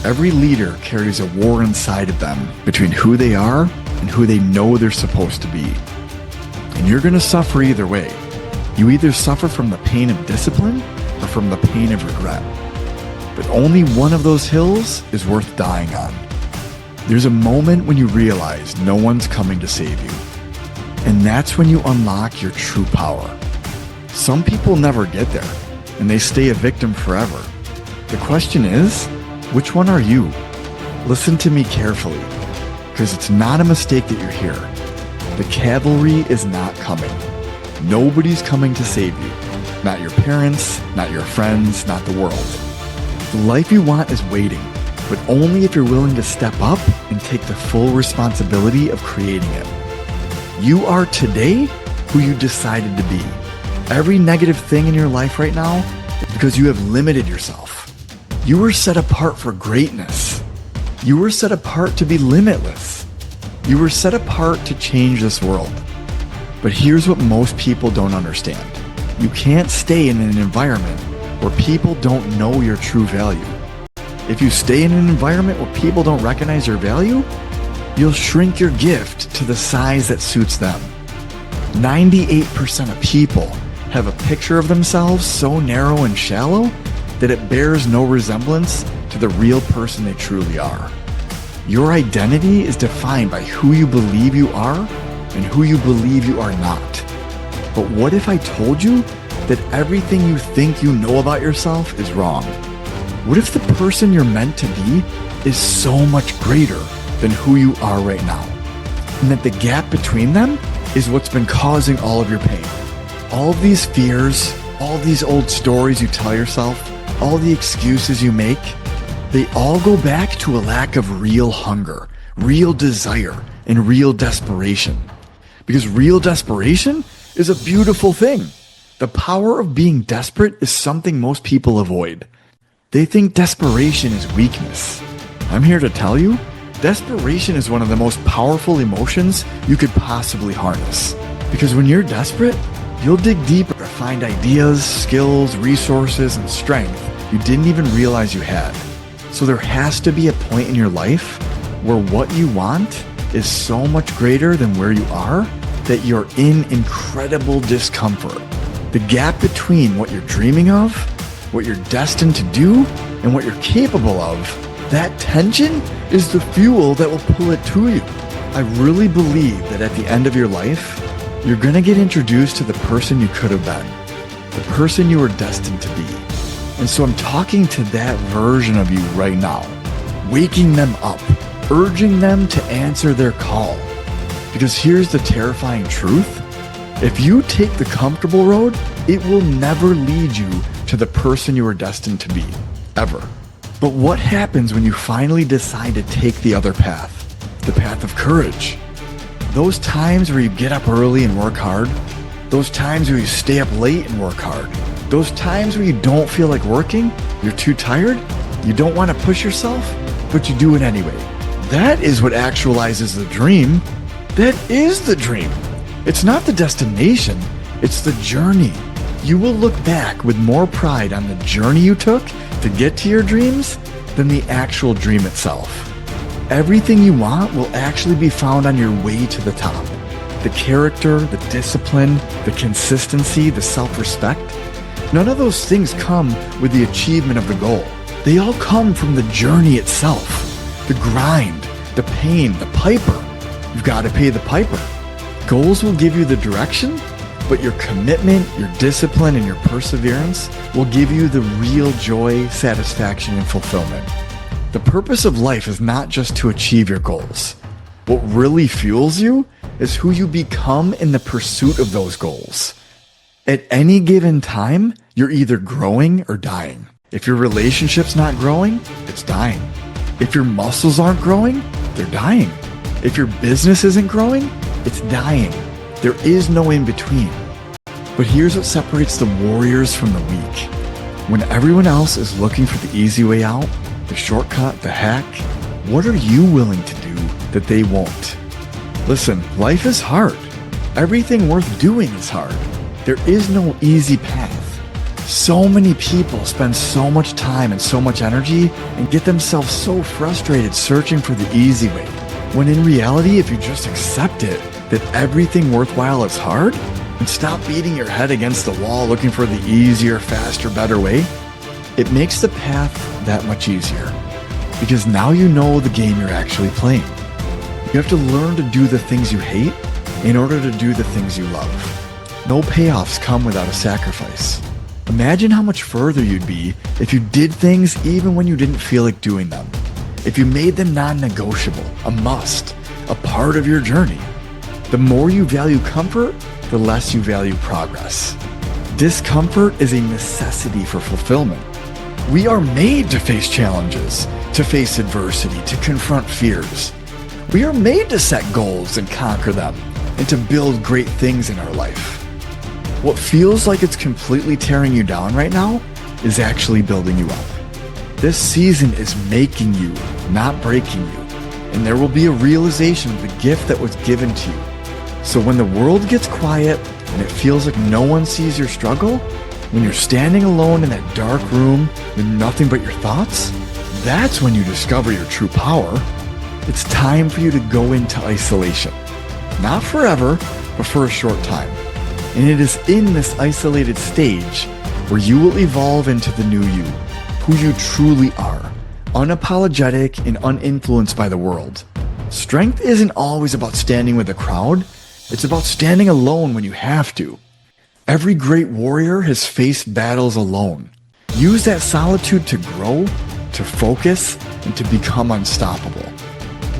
Every leader carries a war inside of them between who they are and who they know they're supposed to be. And you're going to suffer either way. You either suffer from the pain of discipline or from the pain of regret. But only one of those hills is worth dying on. There's a moment when you realize no one's coming to save you. And that's when you unlock your true power. Some people never get there, and they stay a victim forever. The question is, which one are you? Listen to me carefully, because it's not a mistake that you're here. The cavalry is not coming. Nobody's coming to save you. Not your parents, not your friends, not the world. The life you want is waiting, but only if you're willing to step up and take the full responsibility of creating it. You are today who you decided to be. Every negative thing in your life right now is because you have limited yourself. You were set apart for greatness. You were set apart to be limitless. You were set apart to change this world. But here's what most people don't understand. You can't stay in an environment where people don't know your true value. If you stay in an environment where people don't recognize your value, you'll shrink your gift to the size that suits them. 98% of people have a picture of themselves so narrow and shallow that it bears no resemblance to the real person they truly are. Your identity is defined by who you believe you are and who you believe you are not. But what if I told you that everything you think you know about yourself is wrong? What if the person you're meant to be is so much greater than who you are right now? And that the gap between them is what's been causing all of your pain. All of these fears, all these old stories you tell yourself, all the excuses you make, they all go back to a lack of real hunger, real desire, and real desperation. Because real desperation is a beautiful thing. The power of being desperate is something most people avoid. They think desperation is weakness. I'm here to tell you, desperation is one of the most powerful emotions you could possibly harness. Because when you're desperate, you'll dig deeper to find ideas, skills, resources, and strength you didn't even realize you had. So there has to be a point in your life where what you want is so much greater than where you are that you're in incredible discomfort. The gap between what you're dreaming of, what you're destined to do, and what you're capable of, that tension is the fuel that will pull it to you. I really believe that at the end of your life, you're going to get introduced to the person you could have been, the person you were destined to be. And so I'm talking to that version of you right now, waking them up, urging them to answer their call. Because here's the terrifying truth. If you take the comfortable road, it will never lead you to the person you were destined to be, ever. But what happens when you finally decide to take the other path, the path of courage? Those times where you get up early and work hard, those times where you stay up late and work hard, those times where you don't feel like working, you're too tired, you don't want to push yourself, but you do it anyway. That is what actualizes the dream. That is the dream. It's not the destination, it's the journey. You will look back with more pride on the journey you took to get to your dreams than the actual dream itself. Everything you want will actually be found on your way to the top. The character, the discipline, the consistency, the self-respect. None of those things come with the achievement of the goal. They all come from the journey itself. The grind, the pain, the piper. You've got to pay the piper. Goals will give you the direction, but your commitment, your discipline, and your perseverance will give you the real joy, satisfaction, and fulfillment. The purpose of life is not just to achieve your goals. What really fuels you is who you become in the pursuit of those goals. At any given time, you're either growing or dying. If your relationship's not growing, it's dying. If your muscles aren't growing, they're dying. If your business isn't growing, it's dying. There is no in between. But here's what separates the warriors from the weak. When everyone else is looking for the easy way out, the shortcut, the hack, what are you willing to do that they won't? Listen, life is hard. Everything worth doing is hard. There is no easy path. So many people spend so much time and so much energy and get themselves so frustrated searching for the easy way, when in reality, if you just accept it, that everything worthwhile is hard, and stop beating your head against the wall looking for the easier, faster, better way, it makes the path that much easier. Because now you know the game you're actually playing. You have to learn to do the things you hate in order to do the things you love. No payoffs come without a sacrifice. Imagine how much further you'd be if you did things even when you didn't feel like doing them. If you made them non-negotiable, a must, a part of your journey. The more you value comfort, the less you value progress. Discomfort is a necessity for fulfillment. We are made to face challenges, to face adversity, to confront fears. We are made to set goals and conquer them, and to build great things in our life. What feels like it's completely tearing you down right now is actually building you up. This season is making you, not breaking you, and there will be a realization of the gift that was given to you. So when the world gets quiet and it feels like no one sees your struggle, when you're standing alone in that dark room with nothing but your thoughts, that's when you discover your true power. It's time for you to go into isolation. Not forever, but for a short time. And it is in this isolated stage where you will evolve into the new you, who you truly are, unapologetic and uninfluenced by the world. Strength isn't always about standing with a crowd. It's about standing alone when you have to. Every great warrior has faced battles alone. Use that solitude to grow, to focus, and to become unstoppable.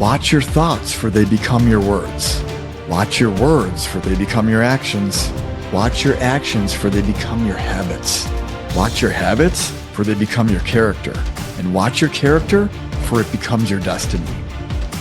Watch your thoughts, for they become your words. Watch your words, for they become your actions. Watch your actions, for they become your habits. Watch your habits, for they become your character. And watch your character, for it becomes your destiny.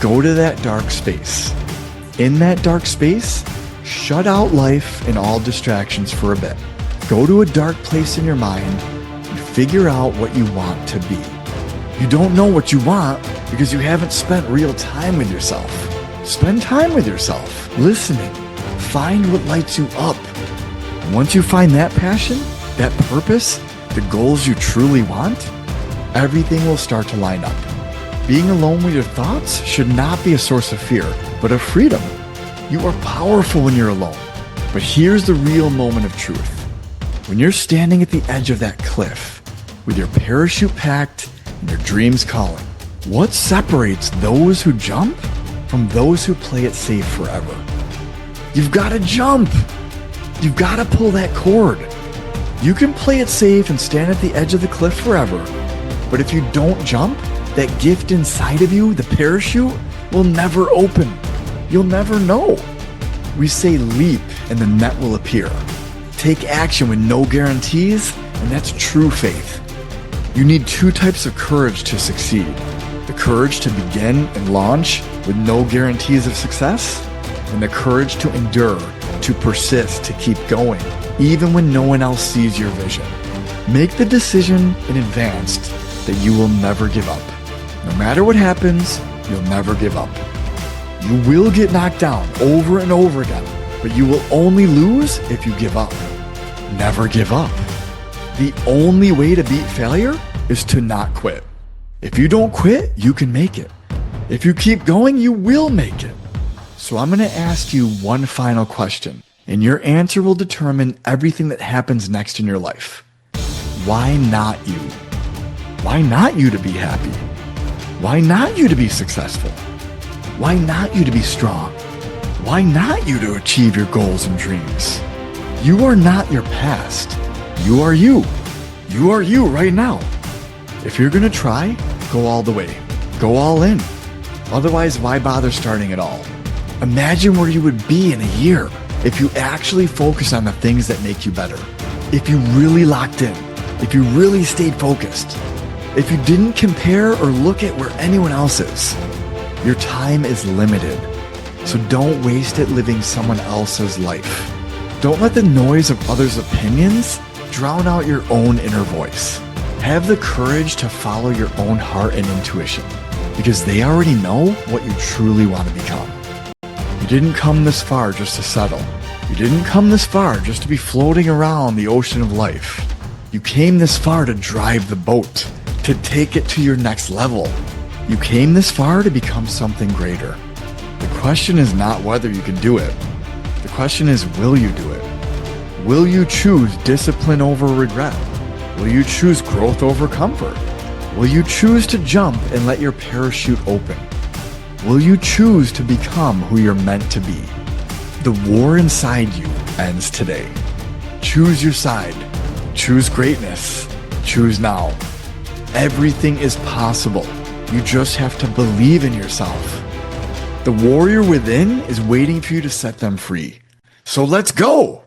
Go to that dark space. In that dark space, shut out life and all distractions for a bit. Go to a dark place in your mind and figure out what you want to be. You don't know what you want because you haven't spent real time with yourself. Spend time with yourself, listening. Find what lights you up. Once you find that passion, that purpose, the goals you truly want, everything will start to line up. Being alone with your thoughts should not be a source of fear, but of freedom. You are powerful when you're alone. But here's the real moment of truth. When you're standing at the edge of that cliff, with your parachute packed and your dreams calling, what separates those who jump from those who play it safe forever? You've got to jump. You've got to pull that cord. You can play it safe and stand at the edge of the cliff forever. But if you don't jump, that gift inside of you, the parachute, will never open. You'll never know. We say leap and the net will appear. Take action with no guarantees, and that's true faith. You need two types of courage to succeed. The courage to begin and launch with no guarantees of success, and the courage to endure, to persist, to keep going, even when no one else sees your vision. Make the decision in advance that you will never give up. No matter what happens, you'll never give up. You will get knocked down over and over again, but you will only lose if you give up. Never give up. The only way to beat failure is to not quit. If you don't quit, you can make it. If you keep going, you will make it. So I'm going to ask you one final question, and your answer will determine everything that happens next in your life. Why not you? Why not you to be happy? Why not you to be successful? Why not you to be strong? Why not you to achieve your goals and dreams? You are not your past. You are you. You are you right now. If you're going to try, go all the way. Go all in. Otherwise, why bother starting at all? Imagine where you would be in a year if you actually focus on the things that make you better. If you really locked in. If you really stayed focused. If you didn't compare or look at where anyone else is. Your time is limited, so don't waste it living someone else's life. Don't let the noise of others' opinions drown out your own inner voice. Have the courage to follow your own heart and intuition, because they already know what you truly want to become. You didn't come this far just to settle. You didn't come this far just to be floating around the ocean of life. You came this far to drive the boat, to take it to your next level. You came this far to become something greater. The question is not whether you can do it. The question is, will you do it? Will you choose discipline over regret? Will you choose growth over comfort? Will you choose to jump and let your parachute open? Will you choose to become who you're meant to be? The war inside you ends today. Choose your side. Choose greatness. Choose now. Everything is possible. You just have to believe in yourself. The warrior within is waiting for you to set them free. So let's go!